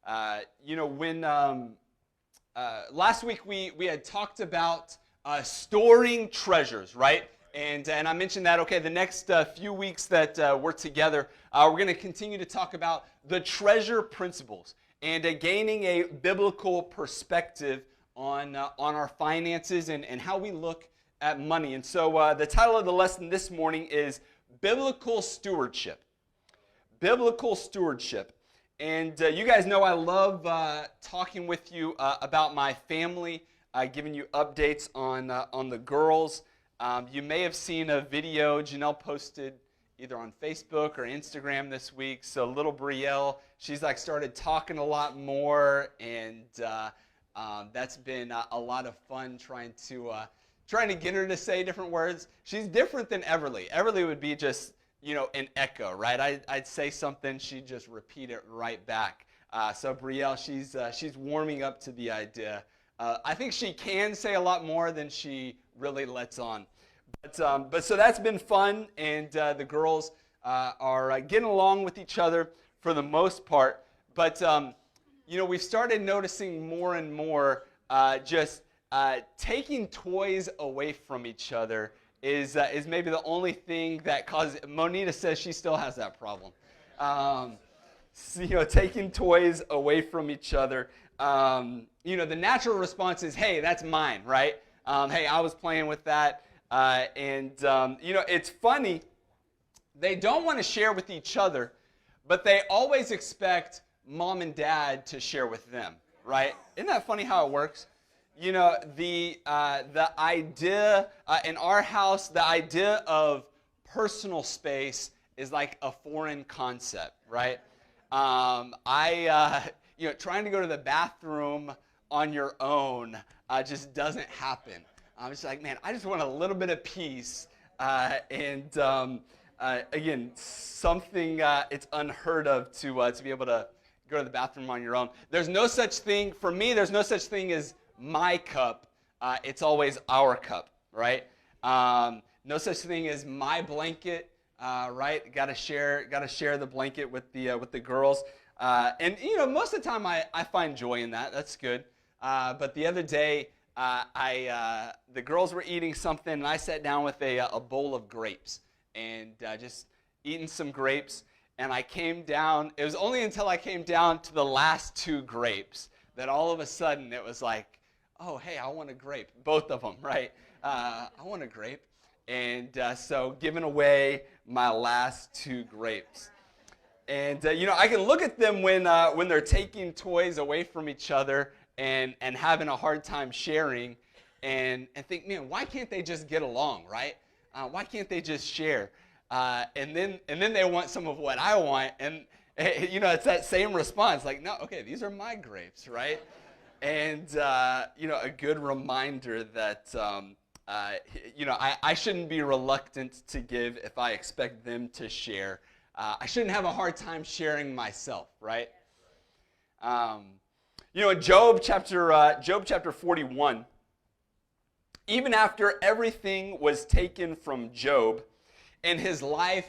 When last week we had talked about storing treasures, right? And I mentioned that, okay, the next few weeks that we're together, we're going to continue to talk about the treasure principles and gaining a biblical perspective on our finances and how we look at money. And so the title of the lesson this morning is Biblical Stewardship. Biblical Stewardship. And you guys know I love talking with you about my family, giving you updates on the girls. You may have seen a video Janelle posted either on Facebook or Instagram this week. So little Brielle, she's started talking a lot more, and that's been a lot of fun trying to get her to say different words. She's different than Everly. Everly would be just an echo, right? I'd say something, she'd just repeat it right back. So Brielle, she's warming up to the idea. I think she can say a lot more than she really lets on. But so that's been fun, and the girls are getting along with each other for the most part. But we've started noticing more and more just taking toys away from each other is maybe the only thing that causes. Monita says she still has that problem. Taking toys away from each other. The natural response is, hey, that's mine, right? Hey, I was playing with that. It's funny. They don't want to share with each other, but they always expect mom and dad to share with them, right? Isn't that funny how it works? The idea in our house, the idea of personal space is like a foreign concept, right? Trying to go to the bathroom on your own just doesn't happen. I'm just like, man, I just want a little bit of peace. Again, something it's unheard of to be able to go to the bathroom on your own. There's no such thing, for me, there's no such thing as my cup. It's always our cup, right? No such thing as my blanket, right? Got to share the blanket with the girls. Most of the time I find joy in that. That's good. But the other day, the girls were eating something, and I sat down with a bowl of grapes and just eating some grapes. And I came down. It was only until I came down to the last two grapes that all of a sudden it was like, oh, hey, I want a grape. Both of them, right? I want a grape. And so giving away my last two grapes. And, I can look at them when they're taking toys away from each other and having a hard time sharing and think, man, why can't they just get along, right? Why can't they just share? And then they want some of what I want. And, it's that same response. Like, no, okay, these are my grapes, right? And, a good reminder that, I shouldn't be reluctant to give if I expect them to share. I shouldn't have a hard time sharing myself, right? In Job chapter 41, even after everything was taken from Job and his life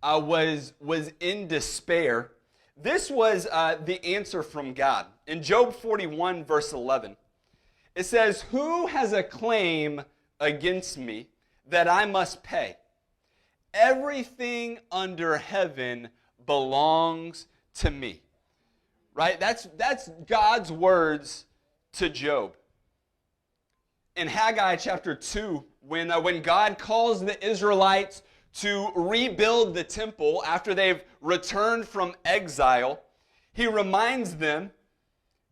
was in despair, this was the answer from God. In Job 41, verse 11, it says, "Who has a claim against me that I must pay? Everything under heaven belongs to me." Right? That's God's words to Job. In Haggai chapter 2, when God calls the Israelites to rebuild the temple after they've returned from exile, he reminds them,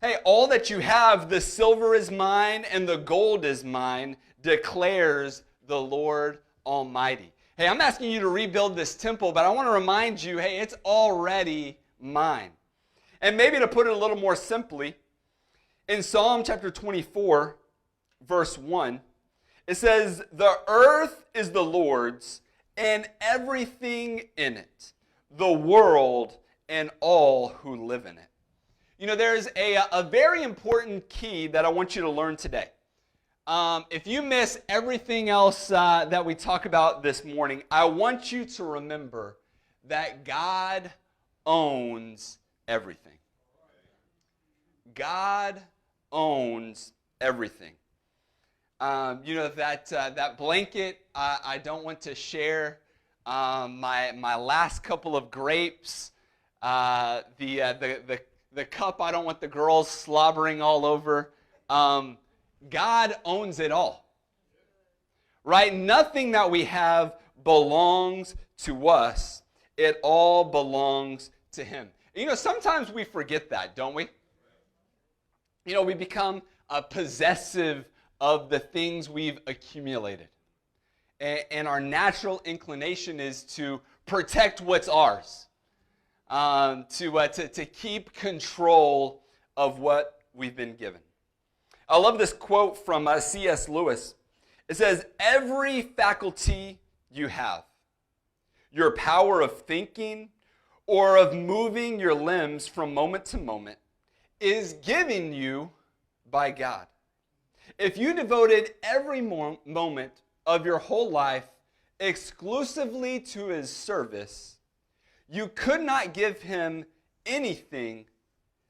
hey, all that you have, the silver is mine and the gold is mine, declares the Lord Almighty. Hey, I'm asking you to rebuild this temple, but I want to remind you, hey, it's already mine. And maybe to put it a little more simply, in Psalm chapter 24, verse 1, it says, "The earth is the Lord's and everything in it, the world and all who live in it." There's a very important key that I want you to learn today. If you miss everything else that we talk about this morning, I want you to remember that God owns everything. God owns everything. That blanket, I don't want to share. My last couple of grapes, the cup I don't want the girls slobbering all over. God owns it all. Right? Nothing that we have belongs to us. It all belongs to Him. Sometimes we forget that, don't we? We become possessive of the things we've accumulated. And our natural inclination is to protect what's ours, to keep control of what we've been given. I love this quote from C.S. Lewis. It says, "Every faculty you have, your power of thinking or of moving your limbs from moment to moment, is given you by God. If you devoted every moment of your whole life exclusively to His service, you could not give Him anything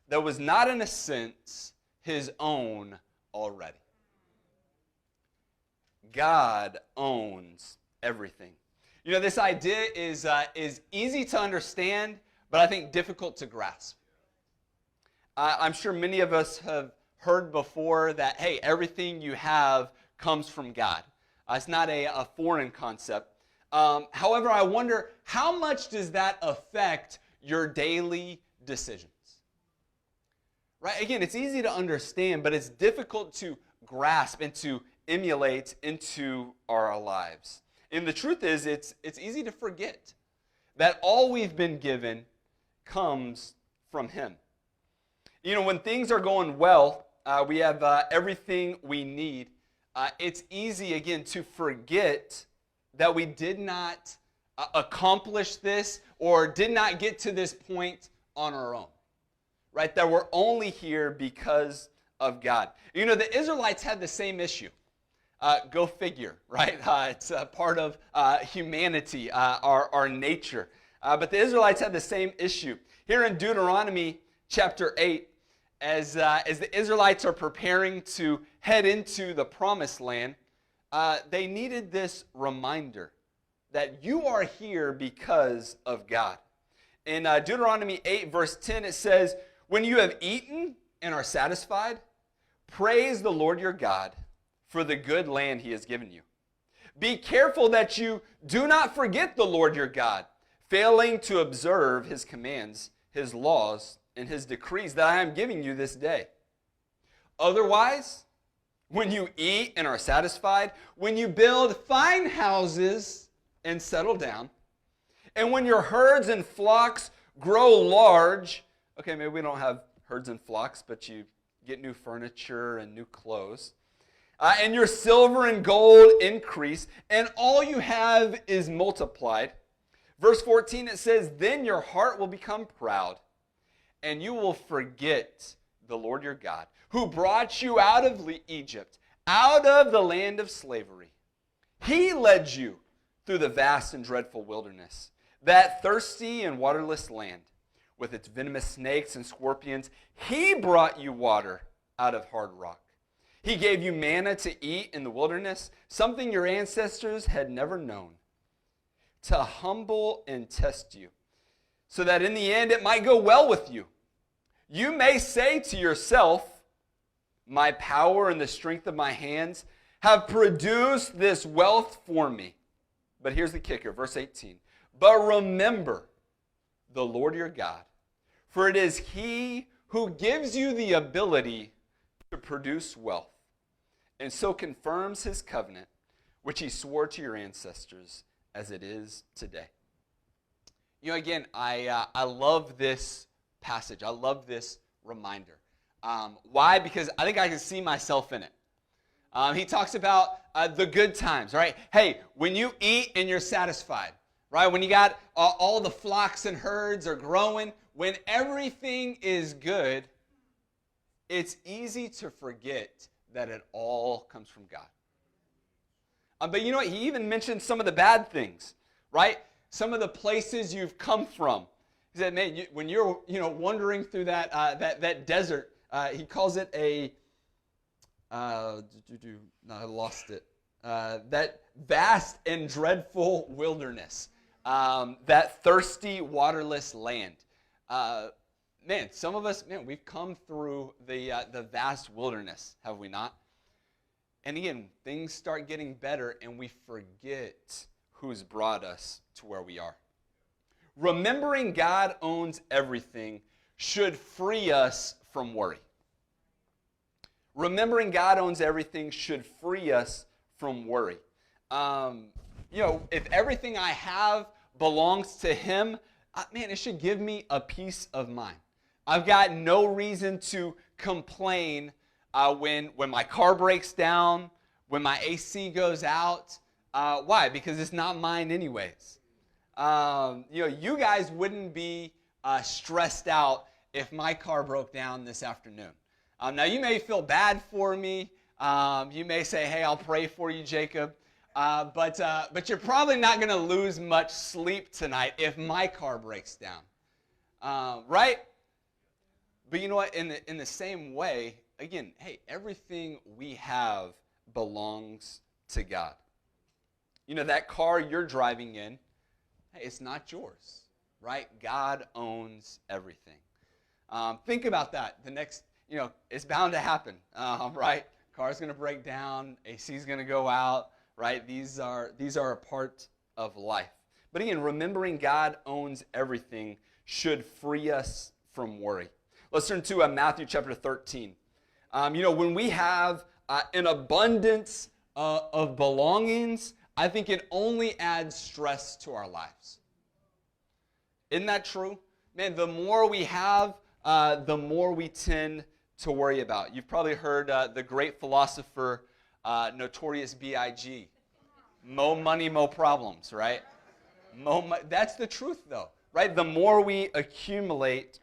that was not, in a sense, His own already." God owns everything. This idea is easy to understand, but I think difficult to grasp. I'm sure many of us have heard before that, hey, everything you have comes from God. It's not a foreign concept. However, I wonder, how much does that affect your daily decisions? Right? Again, it's easy to understand, but it's difficult to grasp and to emulate into our lives. And the truth is, it's easy to forget that all we've been given comes from Him. When things are going well, we have everything we need. It's easy, again, to forget that we did not accomplish this or did not get to this point on our own, right? That we're only here because of God. The Israelites had the same issue. Go figure, right? It's part of humanity, our nature. But the Israelites had the same issue. Here in Deuteronomy chapter 8, as the Israelites are preparing to head into the promised land, they needed this reminder that you are here because of God. In Deuteronomy 8, verse 10, it says, "When you have eaten and are satisfied, praise the Lord your God for the good land He has given you. Be careful that you do not forget the Lord your God, failing to observe His commands, His laws, and His decrees that I am giving you this day. Otherwise, when you eat and are satisfied, when you build fine houses and settle down, and when your herds and flocks grow large," okay, maybe we don't have herds and flocks, but you get new furniture and new clothes, "and your silver and gold increase, and all you have is multiplied." Verse 14, it says, "Then your heart will become proud, and you will forget the Lord your God, who brought you out of Egypt, out of the land of slavery. He led you through the vast and dreadful wilderness, that thirsty and waterless land, with its venomous snakes and scorpions. He brought you water out of hard rock. He gave you manna to eat in the wilderness, something your ancestors had never known, to humble and test you, so that in the end it might go well with you. You may say to yourself, 'My power and the strength of my hands have produced this wealth for me.'" But here's the kicker, verse 18. "But remember the Lord your God, for it is He who gives you the ability to produce wealth, and so confirms His covenant, which He swore to your ancestors, as it is today." Again, I love this passage. I love this reminder. Why? Because I think I can see myself in it. He talks about the good times, right? Hey, when you eat and you're satisfied, right? When you got all the flocks and herds are growing, when everything is good, it's easy to forget that it all comes from God. But you know what? He even mentioned some of the bad things, right? Some of the places you've come from. He said, man, when you're wandering through that desert, He calls it a, no, I lost it. That vast and dreadful wilderness, that thirsty, waterless land. Man, some of us, we've come through the vast wilderness, have we not? And again, things start getting better, and we forget who's brought us to where we are. Remembering God owns everything should free us from worry. Remembering God owns everything should free us from worry. If everything I have belongs to Him, man, it should give me a peace of mind. I've got no reason to complain when my car breaks down, when my AC goes out. Why? Because it's not mine anyways. You guys wouldn't be stressed out if my car broke down this afternoon. Now, you may feel bad for me. You may say, hey, I'll pray for you, Jacob. But you're probably not going to lose much sleep tonight if my car breaks down. Right? But you know what? In the same way, again, hey, everything we have belongs to God. You know, that car you're driving in, hey, it's not yours, right? God owns everything. Think about that. The next, it's bound to happen, right? Car's going to break down, AC's going to go out, right? These are a part of life. But again, remembering God owns everything should free us from worry. Let's turn to Matthew chapter 13. When we have an abundance of belongings, I think it only adds stress to our lives. Isn't that true? Man, the more we have, the more we tend to worry about. You've probably heard the great philosopher, Notorious B.I.G. Mo money, mo problems, right? That's the truth, though, right? The more we accumulate,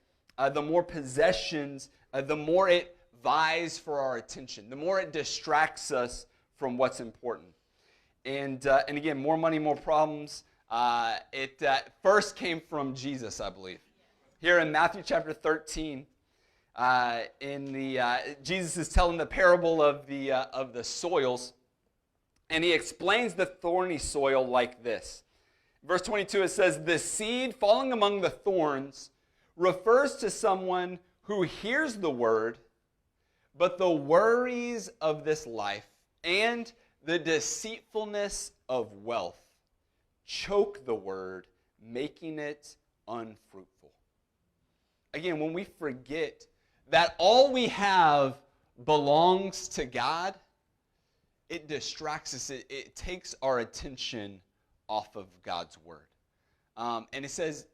the more possessions, the more it vies for our attention, the more it distracts us from what's important. And again, more money, more problems. It first came from Jesus, I believe. Here in Matthew chapter 13, Jesus is telling the parable of the soils, and he explains the thorny soil like this. Verse 22, it says, "The seed falling among the thorns refers to someone who hears the word, but the worries of this life and the deceitfulness of wealth choke the word, making it unfruitful." Again, when we forget that all we have belongs to God, it distracts us. It takes our attention off of God's word. And it says,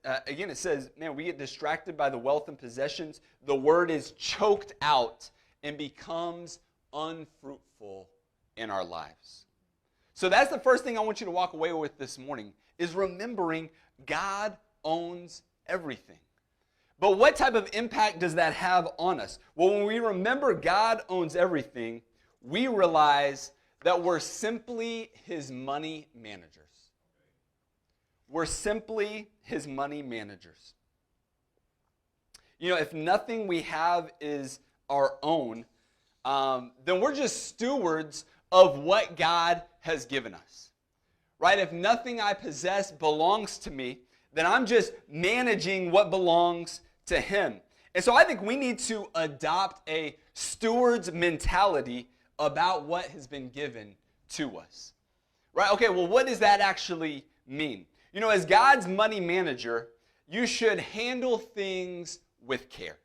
man, we get distracted by the wealth and possessions. The word is choked out and becomes unfruitful in our lives. So that's the first thing I want you to walk away with this morning, is remembering God owns everything. But what type of impact does that have on us? Well, when we remember God owns everything, we realize that we're simply His money managers. We're simply His money managers. If nothing we have is our own, then we're just stewards of what God has given us. Right? If nothing I possess belongs to me, then I'm just managing what belongs to Him. And so I think we need to adopt a steward's mentality about what has been given to us. Right? Okay, well, what does that actually mean? As God's money manager, you should handle things with care.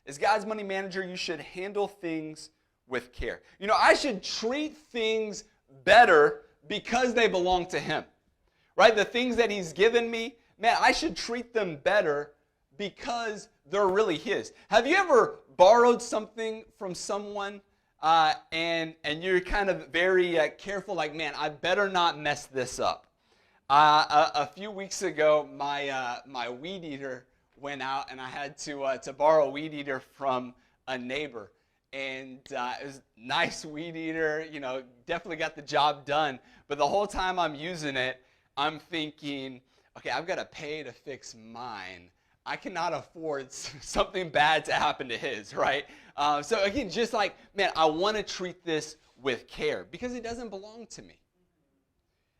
As God's money manager, you should handle things with care. I should treat things better because they belong to Him. Right? The things that He's given me, man, I should treat them better because they're really His. Have you ever borrowed something from someone and you're kind of very careful, like, man, I better not mess this up? A few weeks ago, my weed eater went out, and I had to borrow a weed eater from a neighbor. And it was a nice weed eater, definitely got the job done. But the whole time I'm using it, I'm thinking, okay, I've got to pay to fix mine. I cannot afford something bad to happen to his, right? So again, just like, man, I want to treat this with care because it doesn't belong to me.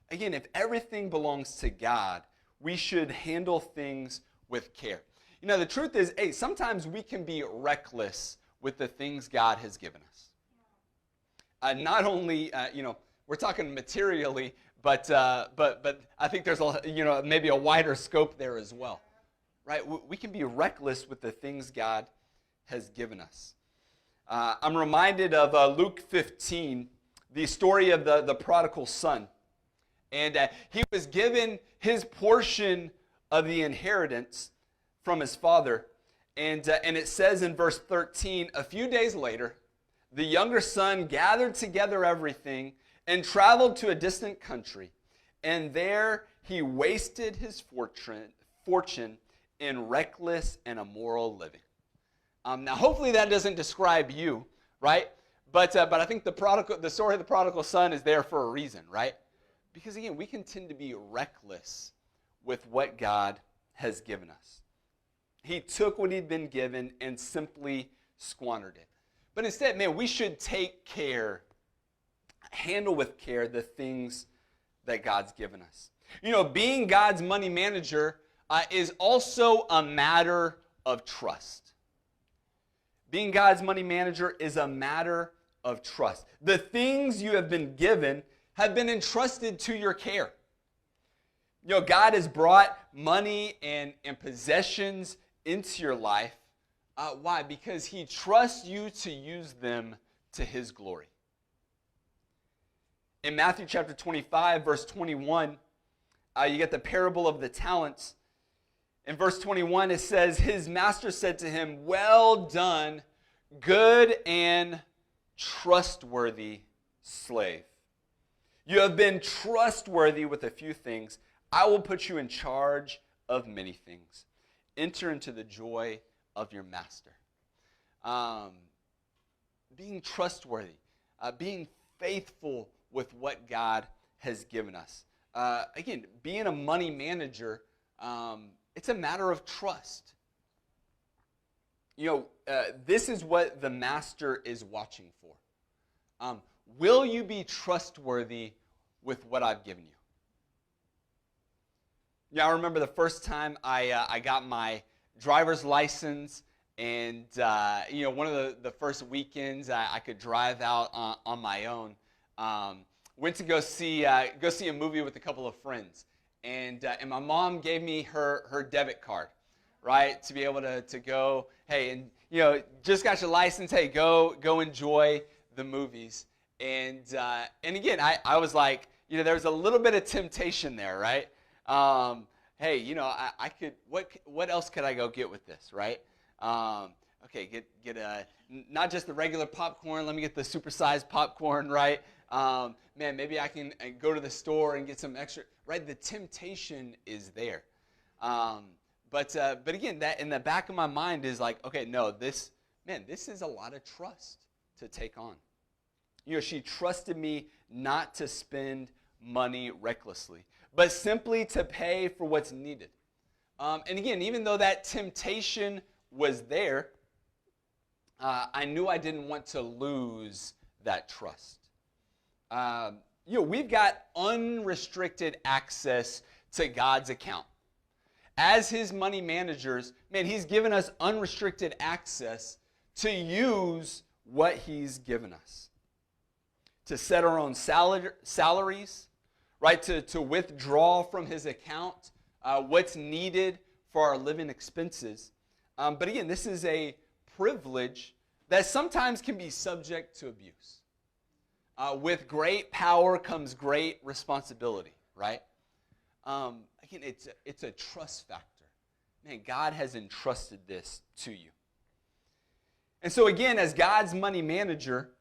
Again, if everything belongs to God, we should handle things with care. You know, the truth is, hey, sometimes we can be reckless with the things God has given us. Not only, we're talking materially, but I think there's maybe a wider scope there as well, right? We can be reckless with the things God has given us. I'm reminded of Luke 15, the story of the prodigal son. And he was given his portion of the inheritance from his father. And it says in verse 13, a few days later, the younger son gathered together everything and traveled to a distant country. And there he wasted his fortune in reckless and immoral living. Now, hopefully that doesn't describe you, right? But I think the story of the prodigal son is there for a reason, right? Because again, we can tend to be reckless with what God has given us. He took what he'd been given and simply squandered it. But instead, man, we should take care, handle with care the things that God's given us. You know, being God's money manager is also a matter of trust. Being God's money manager is a matter of trust. The things you have been given have been entrusted to your care. You know, God has brought money and possessions into your life. Why? Because he trusts you to use them to his glory. In Matthew chapter 25, verse 21, you get the parable of the talents. In verse 21, it says, his master said to him, well done, good and trustworthy slave. You have been trustworthy with a few things. I will put you in charge of many things. Enter into the joy of your master. Being trustworthy, being faithful with what God has given us. Again, being a money manager, it's a matter of trust. You know, this is what the master is watching for. Will you be trustworthy with what I've given you? Yeah, I remember the first time I got my driver's license, and one of the first weekends I could drive out on my own. Went to go see a movie with a couple of friends, and my mom gave me her debit card, right, to be able to go. Hey, and just got your license. Hey, go enjoy the movies. And again, I was like, there was a little bit of temptation there, right? Hey, I could, what else could I go get with this, right? Okay, get not just the regular popcorn. Let me get the supersized popcorn, right? Man, maybe I can go to the store and get some extra, right? The temptation is there. But again, that in the back of my mind is like, okay, no, this is a lot of trust to take on. She trusted me not to spend money recklessly, but simply to pay for what's needed. And again, even though that temptation was there, I knew I didn't want to lose that trust. We've got unrestricted access to God's account. As his money managers, man, he's given us unrestricted access to use what he's given us. To set our own salaries, right? To withdraw from his account what's needed for our living expenses. But again, this is a privilege that sometimes can be subject to abuse. With great power comes great responsibility, right? Again, it's a trust factor. Man, God has entrusted this to you. And so again, as God's money manager,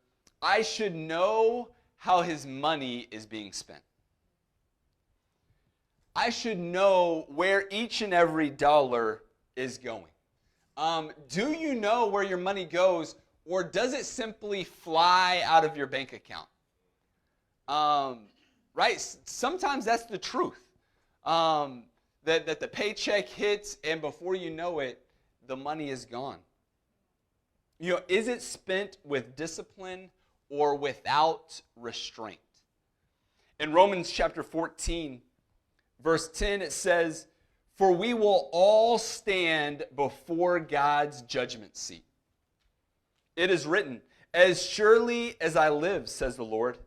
I should know how his money is being spent. I should know where each and every dollar is going. Do you know where your money goes, or does it simply fly out of your bank account? Right? Sometimes that's the truth. that the paycheck hits, and before you know it, the money is gone. Is it spent with discipline or without restraint? In Romans chapter 14, verse 10, it says, "For we will all stand before God's judgment seat. It is written, 'As surely as I live, says the Lord,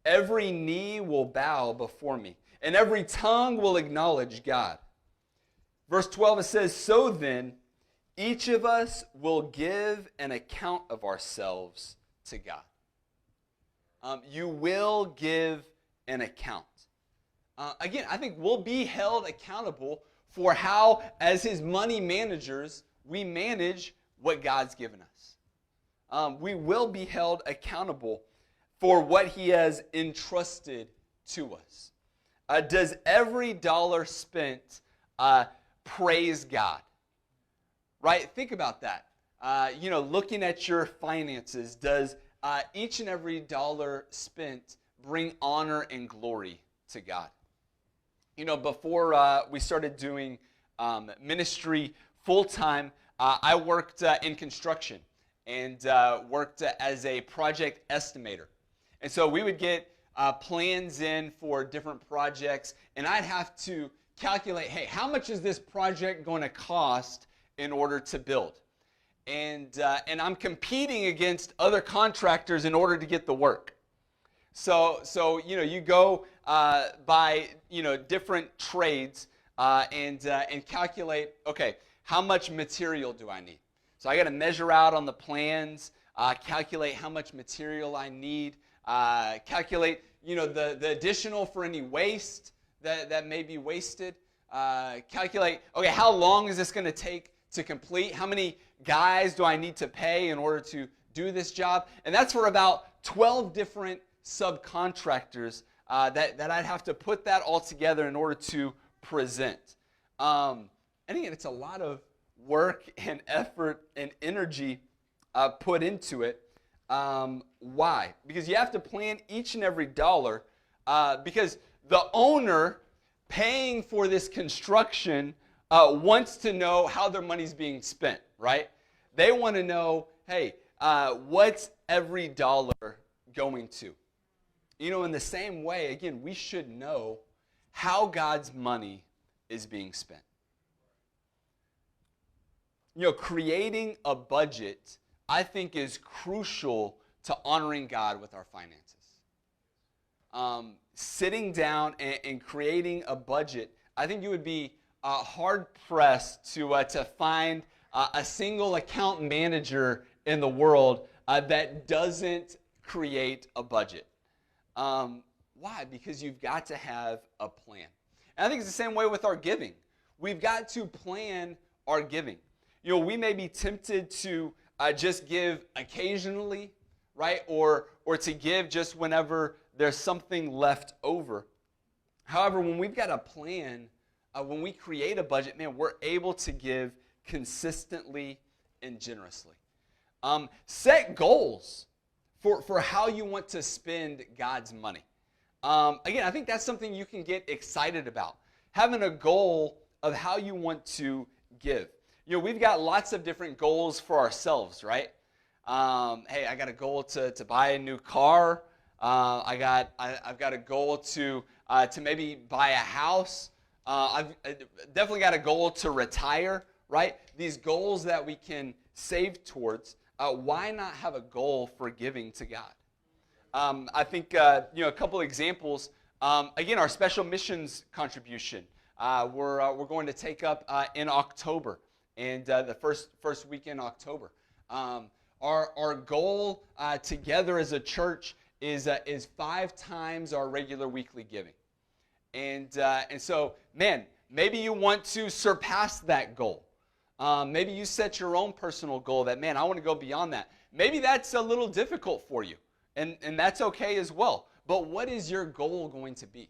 every knee will bow before me, and every tongue will acknowledge God.'" Verse 12, it says, "So then, each of us will give an account of ourselves to God." You will give an account. Again, I think we'll be held accountable for how, as his money managers, we manage what God's given us. We will be held accountable for what he has entrusted to us. Does every dollar spent praise God? Right? Think about that. Looking at your finances, does each and every dollar spent bring honor and glory to God? Before we started doing ministry full-time, I worked in construction and worked as a project estimator. And so we would get plans in for different projects, and I'd have to calculate, hey, how much is this project going to cost in order to build? And I'm competing against other contractors in order to get the work. So you go by different trades and calculate, okay, how much material do I need? So I got to measure out on the plans, calculate how much material I need, calculate the additional for any waste that may be wasted, calculate, okay, how long is this going to take to complete? How many guys do I need to pay in order to do this job? And that's for about 12 different subcontractors that I'd have to put that all together in order to present. And again, it's a lot of work and effort and energy put into it. Why? Because you have to plan each and every dollar because the owner paying for this construction wants to know how their money's being spent, right? They want to know, hey, what's every dollar going to? In the same way, again, we should know how God's money is being spent. Creating a budget, I think, is crucial to honoring God with our finances. Sitting down and creating a budget, I think you would be hard-pressed to find a single account manager in the world that doesn't create a budget. Why? Because you've got to have a plan. And I think it's the same way with our giving. We've got to plan our giving. We may be tempted to just give occasionally, right? Or to give just whenever there's something left over. However, when we've got a plan, when we create a budget, man, we're able to give consistently and generously. Set goals for how you want to spend God's money. Again, I think that's something you can get excited about. Having a goal of how you want to give. We've got lots of different goals for ourselves, right? Hey, I got a goal to buy a new car. I've got a goal to maybe buy a house. I've definitely got a goal to retire, right? These goals that we can save towards. Why not have a goal for giving to God? I think a couple examples. Again, our special missions contribution. We're going to take up in October, and the first week in October. Our goal together as a church is 5 times our regular weekly giving, and so, man, maybe you want to surpass that goal. Maybe you set your own personal goal that, man, I want to go beyond that. Maybe that's a little difficult for you, and that's okay as well. But what is your goal going to be?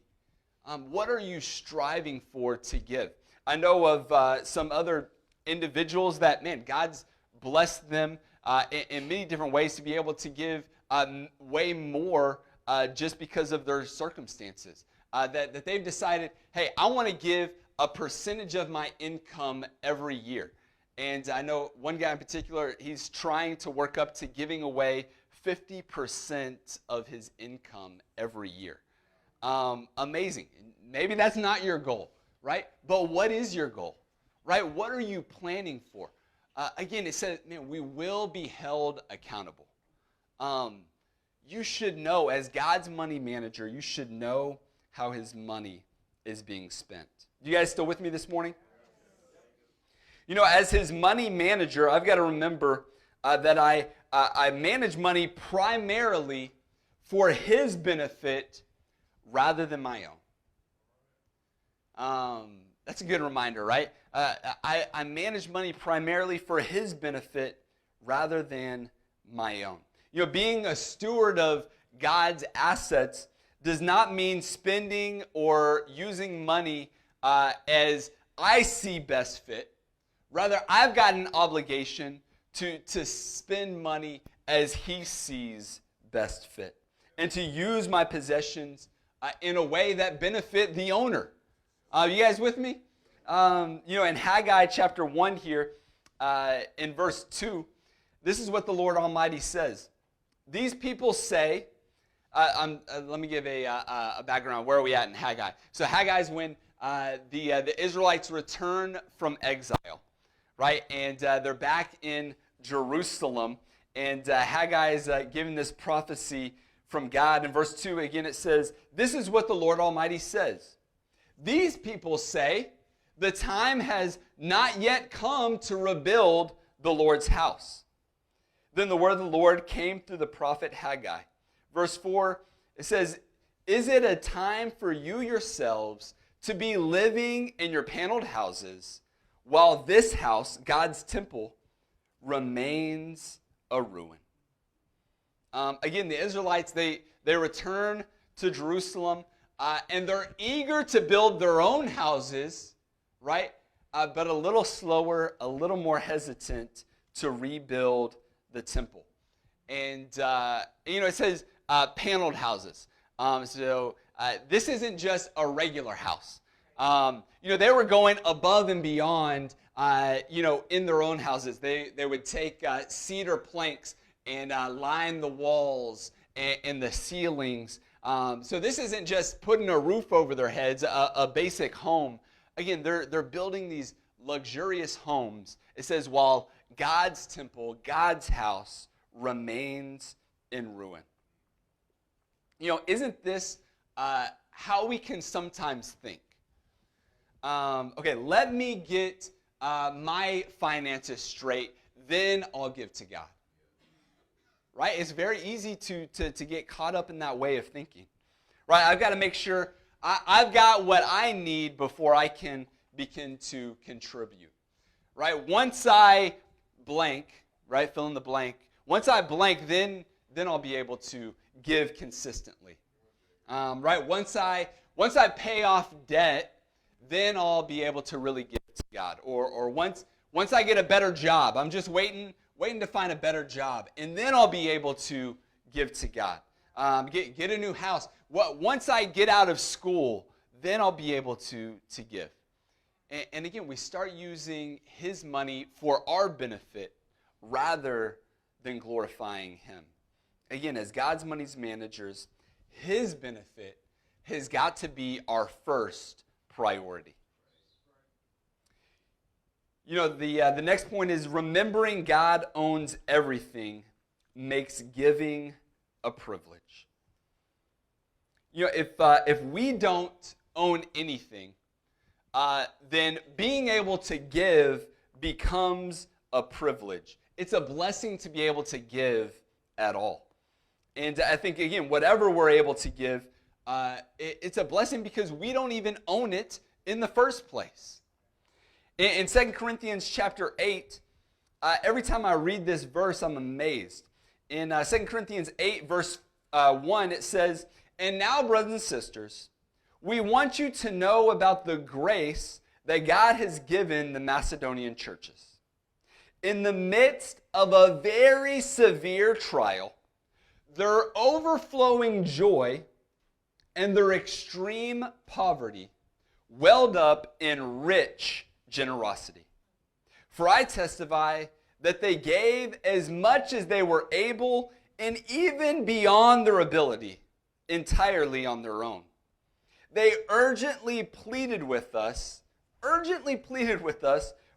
What are you striving for to give? I know of some other individuals that, man, God's blessed them in many different ways to be able to give way more just because of their circumstances. That they've decided, hey, I want to give a percentage of my income every year. And I know one guy in particular, he's trying to work up to giving away 50% of his income every year. Amazing. Maybe that's not your goal, right? But what is your goal, right? What are you planning for? Again, it says, man, we will be held accountable. You should know, as God's money manager, you should know how his money is being spent. You guys still with me this morning? You know, as his money manager, I've got to remember that I manage money primarily for his benefit rather than my own. That's a good reminder, right? I manage money primarily for his benefit rather than my own. You know, being a steward of God's assets does not mean spending or using money as I see best fit. Rather, I've got an obligation to spend money as he sees best fit, and to use my possessions in a way that benefit the owner. You guys with me? You know, in Haggai chapter 1 here, in verse 2, this is what the Lord Almighty says. These people say, let me give a background. Where are we at in Haggai? So Haggai is when the Israelites return from exile, right? And they're back in Jerusalem. And Haggai is giving this prophecy from God. In verse 2, again, it says, this is what the Lord Almighty says. These people say, the time has not yet come to rebuild the Lord's house. Then the word of the Lord came through the prophet Haggai. Verse 4, it says, is it a time for you yourselves to be living in your paneled houses while this house, God's temple, remains a ruin? Again, the Israelites, they return to Jerusalem, and they're eager to build their own houses, right? But a little slower, a little more hesitant to rebuild the temple. And, you know, it says paneled houses. So this isn't just a regular house. You know, they were going above and beyond, you know, in their own houses. They would take cedar planks and line the walls and the ceilings. So this isn't just putting a roof over their heads, a basic home. Again, they're building these luxurious homes. It says, while God's temple, God's house, remains in ruin. You know, isn't this how we can sometimes think? Okay, let me get my finances straight, then I'll give to God. Right? It's very easy to get caught up in that way of thinking. Right? I've got to make sure I've got what I need before I can begin to contribute. Right? Once I blank, right? Fill in the blank. Once I blank, then I'll be able to give consistently. Right? Once I pay off debt, then I'll be able to really give to God. Or once I get a better job, I'm just waiting to find a better job, and then I'll be able to give to God. Get a new house. Once I get out of school, then I'll be able to give. And again, we start using his money for our benefit rather than glorifying him. Again, as God's money's managers, his benefit has got to be our first priority. You know, the next point is remembering God owns everything makes giving a privilege. You know, if we don't own anything, then being able to give becomes a privilege. It's a blessing to be able to give at all. And I think, again, whatever we're able to give, it's a blessing because we don't even own it in the first place. In 2 Corinthians chapter 8, every time I read this verse, I'm amazed. In 2 Corinthians 8, verse 1, it says, "And now, brothers and sisters, we want you to know about the grace that God has given the Macedonian churches. In the midst of a very severe trial, their overflowing joy and their extreme poverty welled up in rich generosity. For I testify that they gave as much as they were able and even beyond their ability, entirely on their own. They urgently pleaded with us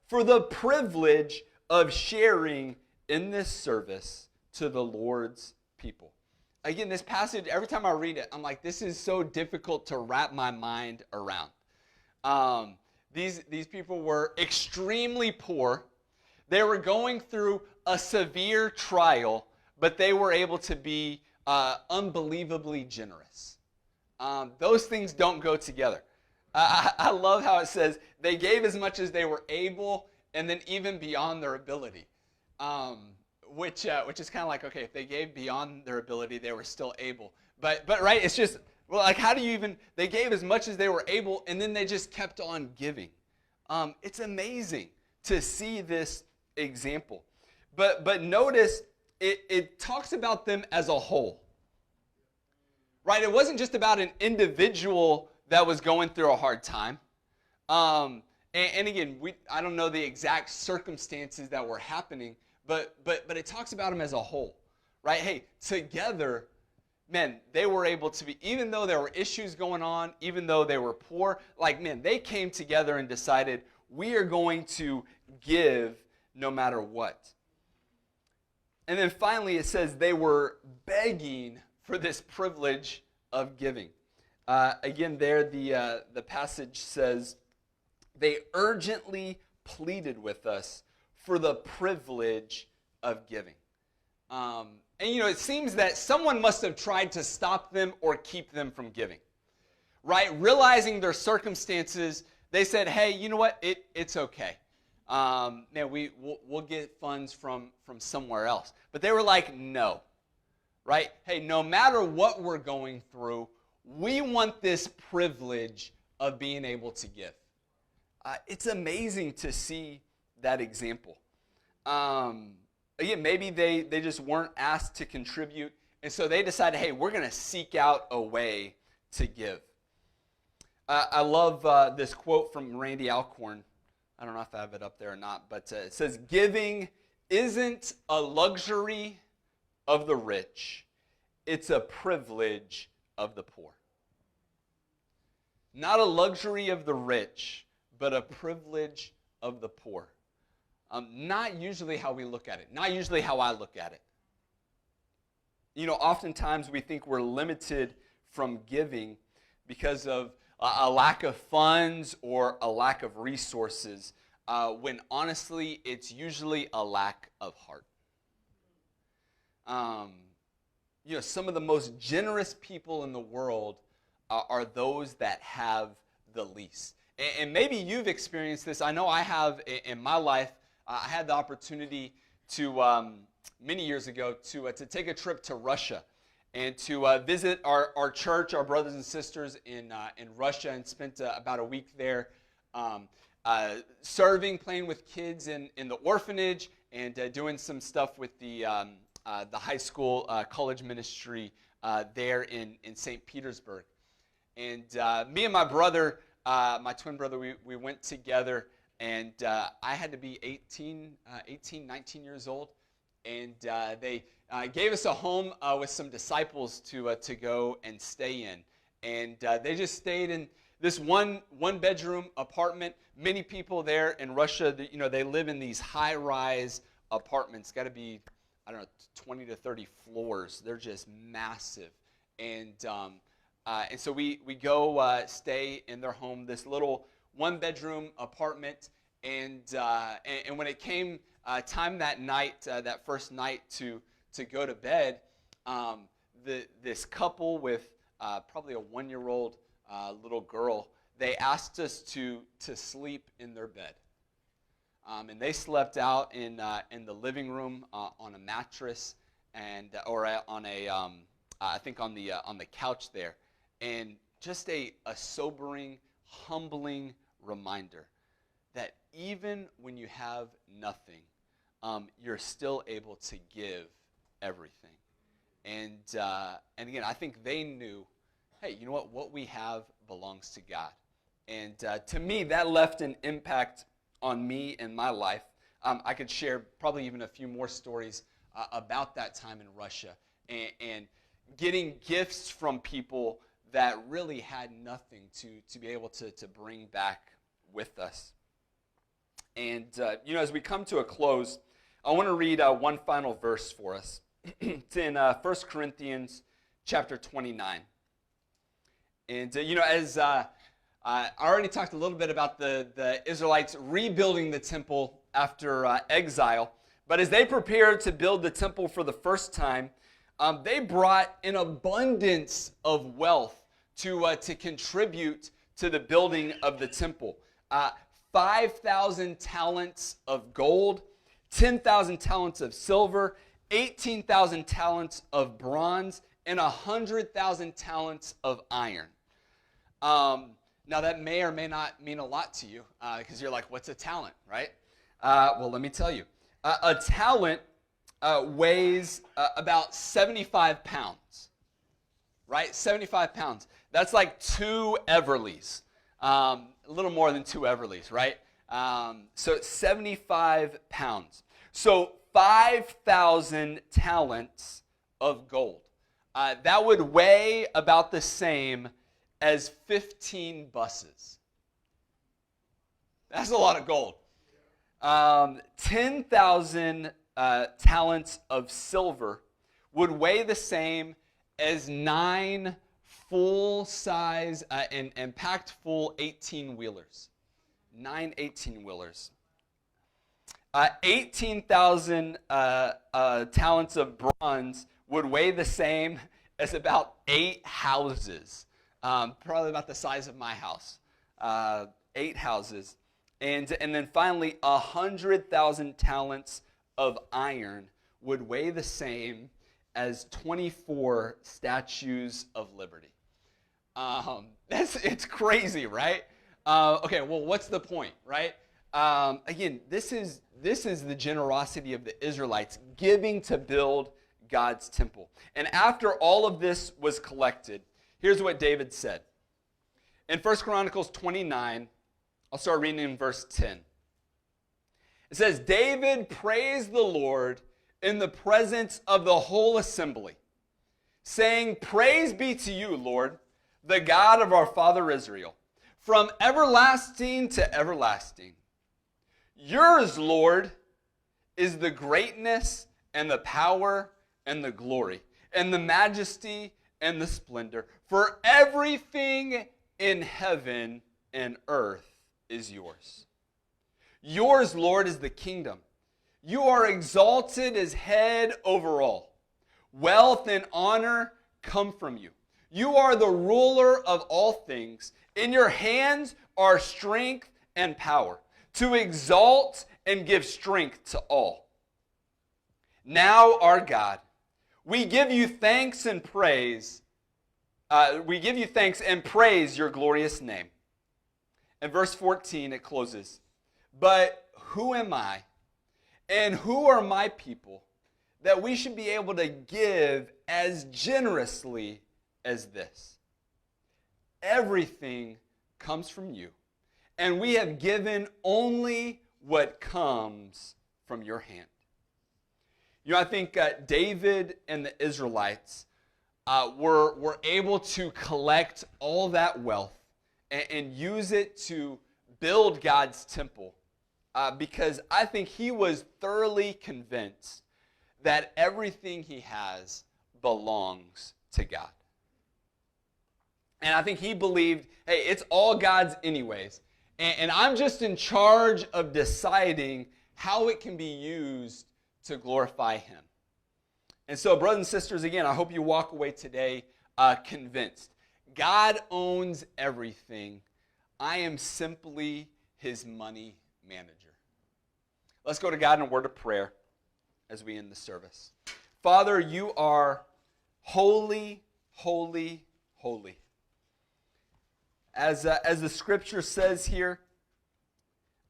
for the privilege of sharing in this service to the Lord's people. Again, this passage, every time I read it, I'm like, this is so difficult to wrap my mind around. These people were extremely poor. They were going through a severe trial, but they were able to be unbelievably generous. Those things don't go together. I love how it says they gave as much as they were able and then even beyond their ability, which is kind of like, okay, if they gave beyond their ability, they were still able. But right, it's just, well, like, how do you even, they gave as much as they were able and then they just kept on giving. It's amazing to see this example. But notice it talks about them as a whole. Right? It wasn't just about an individual that was going through a hard time. And again, I don't know the exact circumstances that were happening, but it talks about them as a whole. Right? Hey, together, man, they were able to be, even though there were issues going on, even though they were poor, like, man, they came together and decided, we are going to give no matter what. And then finally it says they were begging for this privilege of giving. Again, there the passage says, they urgently pleaded with us for the privilege of giving. And it seems that someone must have tried to stop them or keep them from giving. Right? Realizing their circumstances, they said, hey, you know what? It's okay. Man, we'll get funds from somewhere else. But they were like, no. Right? Hey, no matter what we're going through, we want this privilege of being able to give. It's amazing to see that example. Again, maybe they just weren't asked to contribute, and so they decided, hey, we're going to seek out a way to give. I love this quote from Randy Alcorn. I don't know if I have it up there or not, but it says, giving isn't a luxury of the rich, it's a privilege of the poor. Not a luxury of the rich, but a privilege of the poor. Not usually how we look at it, not usually how I look at it. Oftentimes we think we're limited from giving because of a lack of funds or a lack of resources, when honestly it's usually a lack of heart. Some of the most generous people in the world are those that have the least. And maybe you've experienced this. I know I have in my life. I had the opportunity to, many years ago, to take a trip to Russia and to visit our church, our brothers and sisters in Russia, and spent about a week there serving, playing with kids in the orphanage, and doing some stuff with the high school college ministry there in St. Petersburg. And me and my brother, my twin brother, we went together, and I had to be 19 years old, and they gave us a home with some disciples to go and stay in. And they just stayed in this one bedroom apartment. Many people there in Russia, they live in these high-rise apartments. Got to be, 20 to 30 floors. They're just massive. And so we go stay in their home, this little one-bedroom apartment. And when it came time that night, that first night to go to bed, this couple with probably a 1-year-old little girl, they asked us to sleep in their bed. And they slept out in the living room on a mattress, or on a I think on the couch there, and just a sobering, humbling reminder that even when you have nothing, you're still able to give everything. And again, I think they knew, hey, you know what? What we have belongs to God. And to me, that left an impact on me and my life. I could share probably even a few more stories about that time in Russia and getting gifts from people that really had nothing to be able to bring back with us. And, as we come to a close, I want to read one final verse for us. It's in 1 Corinthians chapter 29. And, as I already talked a little bit about the Israelites rebuilding the temple after exile, but as they prepared to build the temple for the first time, they brought an abundance of wealth to contribute to the building of the temple. 5,000 talents of gold, 10,000 talents of silver, 18,000 talents of bronze, and 100,000 talents of iron. Now, that may or may not mean a lot to you because you're like, what's a talent, right? Well, let me tell you. A talent weighs about 75 pounds, right? 75 pounds. That's like 2 Everlys, a little more than 2 Everlys, right? So 75 pounds. So 5,000 talents of gold. That would weigh about the same as 15 buses. That's a lot of gold. 10,000 talents of silver would weigh the same as 9 full-size and packed full 18-wheelers. 9 18-wheelers. 18,000 talents of bronze would weigh the same as about 8 houses. Probably about the size of my house. 8 houses. And then finally, 100,000 talents of iron would weigh the same as 24 statues of liberty. It's crazy, right? Okay, well, what's the point, right? Again, this is the generosity of the Israelites giving to build God's temple. And after all of this was collected, here's what David said. In 1 Chronicles 29, I'll start reading in verse 10. It says, David praised the Lord in the presence of the whole assembly, saying, Praise be to you, Lord, the God of our father Israel, from everlasting to everlasting. Yours, Lord, is the greatness and the power and the glory and the majesty and the splendor. For everything in heaven and earth is yours. Yours, Lord, is the kingdom. You are exalted as head over all. Wealth and honor come from you. You are the ruler of all things. In your hands are strength and power, to exalt and give strength to all. Now, our God, we give you thanks and praise. We give you thanks and praise your glorious name. In verse 14, it closes, But who am I, and who are my people, that we should be able to give as generously as this? Everything comes from you, and we have given only what comes from your hand. I think David and the Israelites were able to collect all that wealth and use it to build God's temple because I think he was thoroughly convinced that everything he has belongs to God. And I think he believed, hey, it's all God's anyways. And I'm just in charge of deciding how it can be used to glorify him. And so, brothers and sisters, again, I hope you walk away today convinced. God owns everything. I am simply his money manager. Let's go to God in a word of prayer as we end the service. Father, you are holy, holy, holy. As the scripture says here,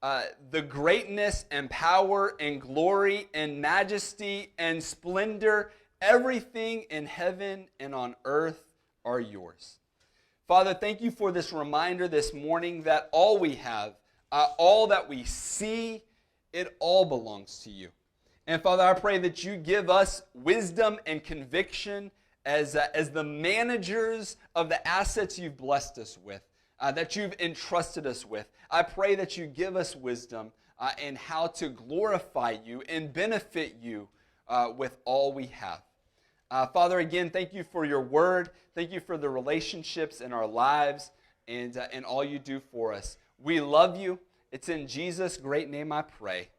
the greatness and power and glory and majesty and splendor, everything in heaven and on earth are yours. Father, thank you for this reminder this morning that all we have, all that we see, it all belongs to you. And Father, I pray that you give us wisdom and conviction as the managers of the assets you've blessed us with, that you've entrusted us with. I pray that you give us wisdom in how to glorify you and benefit you with all we have. Father, again, thank you for your word. Thank you for the relationships in our lives and all you do for us. We love you. It's in Jesus' great name I pray.